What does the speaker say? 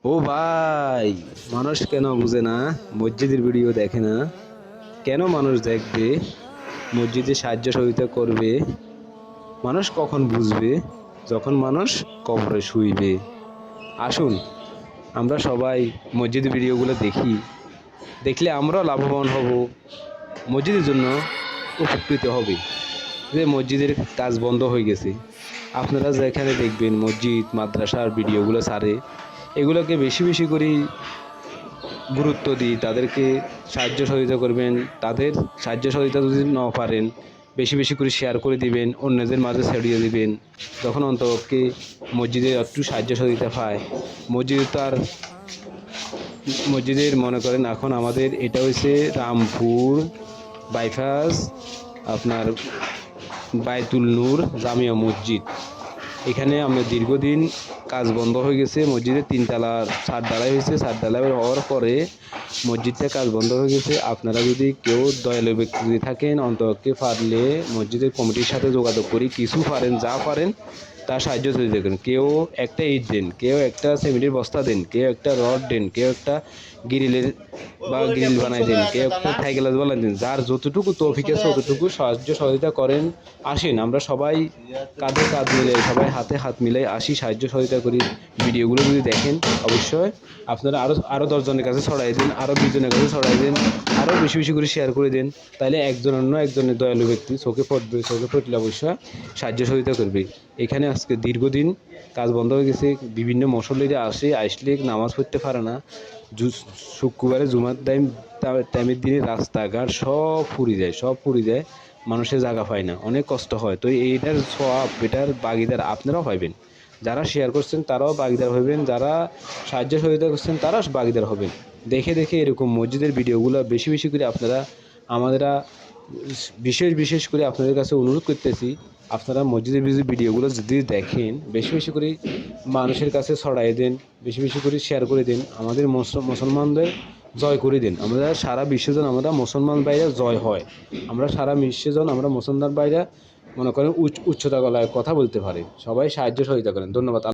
ও ভাই, মানুষ কেন বুঝে না? মসজিদের ভিডিও দেখে না কেন? মানুষ দেখবে, মসজিদে সাহায্য সহযোগিতা করবে। মানুষ কখন বুঝবে? যখন মানুষ কবরে শুইবে। আসুন, আমরা সবাই মসজিদের ভিডিওগুলো দেখি, দেখলে আমরাও লাভবান হব, মসজিদের জন্য উপকৃত হবে। যে মসজিদের কাজ বন্ধ হয়ে গেছে, আপনারা যেখানে দেখবেন মসজিদ মাদ্রাসার ভিডিওগুলো ছাড়ে, এগুলোকে বেশি বেশি করে গুরুত্ব দিই, তাদেরকে সাহায্য সহযোগিতা করবেন। তাদের সাহায্য সহযোগিতা যদি না পারেন, বেশি বেশি করে শেয়ার করে দিবেন, অন্যদের মাঝে ছড়িয়ে দিবেন। তখন অন্তপক্ষে মসজিদে একটু সাহায্য সহযোগিতা পায়। মসজিদে তো আর মসজিদের মনে করেন এখন আমাদের এটা হচ্ছে রামপুর বাইপাস, আপনার বায়তুল নূর জামিয়া মসজিদ। এখানে আমরা দীর্ঘদিন কাজ বন্ধ হয়ে গেছে, মসজিদের তিনতলার ছাদ ঢালাই হয়েছে, ছাদ ঢালাই হওয়ার পরে মসজিদটা কাজ বন্ধ হয়ে গেছে। আপনারা যদি কেউ দয়ালু ব্যক্তি যদি থাকেন, অন্ততকে পারলে মসজিদের কমিটির সাথে যোগাযোগ করি, কিছু পারেন যা পারেন তার সাহায্য করে দেখেন। কেউ একটা ইট দেন, কেউ একটা সিমেন্টের বস্তা দেন, কেউ একটা রড দেন, কেউ একটা গ্রিলের বা গ্রিল বানাই দেন, কেউ একটা সাইকেল বানাই দেন। যার যতটুকু তৌফিক আছে ততটুকু সাহায্য সহযোগিতা করেন। আসেন আমরা সবাই কাঁধে কাঁধ মিলাই, সবাই হাতে হাত মিলাই আসি, সাহায্য সহযোগিতা করি। ভিডিওগুলো যদি দেখেন অবশ্যই আপনারা আরও 10 জনের কাছে ছড়াই দিন, আরও 20 জনের কাছে ছড়াই দিন, আরও বেশি বেশি করে শেয়ার করে দিন। তাহলে একজন অন্য একজনের দয়ালু ব্যক্তি চোখে পড়বে, চোখে পড়লে অবশ্যই সাহায্য সহযোগিতা করবে। এখানে আজকে দীর্ঘদিন কাজ বন্ধ হয়ে গেছে, বিভিন্ন মুসল্লিরা আসলে নামাজ পড়তে পারে না। শুক্রবারে জুমার টাইমের দিনে রাস্তাঘাট সব পুড়ে যায়, মানুষের জায়গা পায় না, অনেক কষ্ট হয়। তো এইটার সওয়াব, এটার ভাগিদার আপনারাও পাইবেন। যারা শেয়ার করছেন তারাও ভাগিদার হবেন, যারা সাহায্য সহযোগিতা করছেন তারাও ভাগিদার হবেন। দেখে দেখে এরকম মসজিদের ভিডিওগুলো বেশি বেশি করে আপনারা আমাদেরা বিশেষ করে আপনাদের কাছে অনুরোধ করতেছি, আপনারা মসজিদের ভিডিওগুলো যদি দেখেন বেশি বেশি করে মানুষের কাছে ছড়াই দেন, বেশি বেশি করে শেয়ার করে দিন। আমাদের মুসলমানদের জয় করে দিন। আমরা সারা বিশ্বজন আমরা মুসলমান বাইরে জয় হয়, আমরা সারা বিশ্বজন আমরা মুসলমান বাইরে মনে করেন উচ্চতা গলায় কথা বলতে পারি। সবাই সাহায্য সহযোগিতা করেন। ধন্যবাদ।